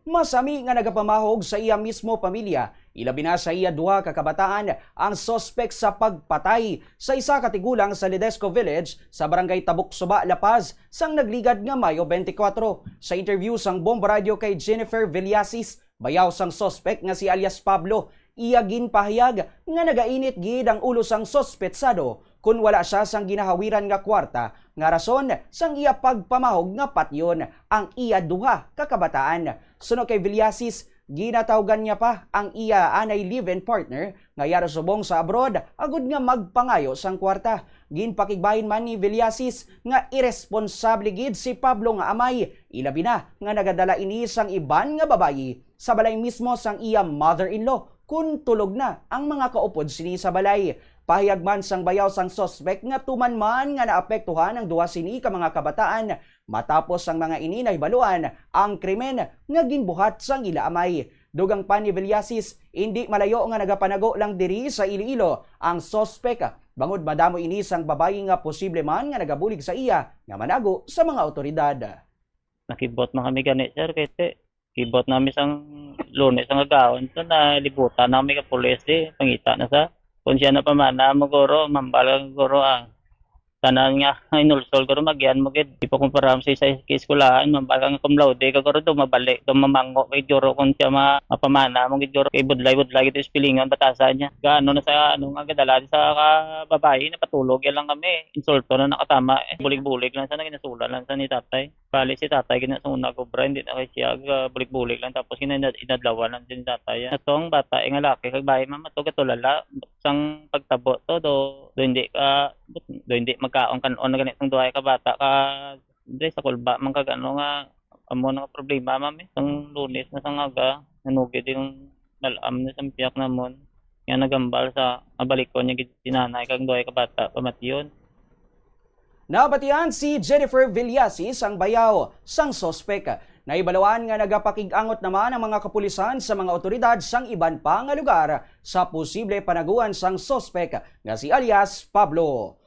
Masami nga nagapamahog sa iya mismo pamilya, ilabi na sa iya duha ka kabataan ang sospek sa pagpatay sa isa ka tigulang sa Ledesco Village sa barangay Tabuk Suba, La Paz sang nagligad nga Mayo 24. Sa interview sang Bomba Radio kay Jennifer Villasis, bayaw sang sospek nga si alias Pablo, iya ginpahayag nga nagainit gid ang ulo sang sospetsado kung wala siya sang ginahawiran nga kwarta nga rason sang iya pagpamahog nga patyon ang iya duha ka kabataan. Suno kay Villasis, ginatawgan niya pa ang iya anay live-in partner nga yaro subong sa abroad agud nga magpangayo sang kwarta. Ginpakigbahin man ni Villasis nga irresponsable gid si Pablo nga amay, ilabi na nga nagadala ini sang iban nga babayi sa balay mismo sang iya mother-in-law kun tulog na ang mga kaupod sini sa balay. Pahayag man sang bayaw sang sospek nga tuman man nga naapektuhan ang duha sini ka mga kabataan matapos ang mga ini nahibaluan ang krimen nga ginbuhat sang ila amay. Dugang pa ni Villasis, hindi malayo nga nagapanago lang diri sa Iloilo ang sospek bangod madamo ini sang babayi nga posible man nga nagabulig sa iya nga manago sa mga otoridad. Nakibot man kami gani sir kay kibot namin sang Lunes ang agawon so na libutan namin ka pulis pangita na sa kung siya na pamana maguro mambalang guro tanan nga inulsol guro magyan mo gid ipo kumparam sa eskwelahan mambalang cum laude kaguro do mabalik do mamango kay guro kun siya mapamana mo gid guro kay budlay gid pilingon batasan niya gaano na sa ano nga gadala sa babae na patulog yan lang kami insulto na nakatama bulig-bulig lang sa ginasulan lang sa ni tatay bali si tatay gina sa una kobra hindi na kay siya bulig-bulig lang tapos inadlawan lang din tatay atong bata nga laki kay bahay mama to gatulala sang pagtabo to do hindi magkaon kanon na ganitong duhay ka bata ka dre sa kulba man kag ano nga amo nga problema mami sang Lunes na sang aga nanugid yung nalam na sang piyak namon nga nagambal sa mabalik ko niya gid sinanay kag duhay ka bata pamatyon. Nabatian si Jennifer Villasis ang bayaw sang sospek. Naibalawan nga nagapakig-angot naman ang mga kapulisan sa mga otoridad sang iban pa nga lugar sa posible panaguan sang sospek nga si alias Pablo.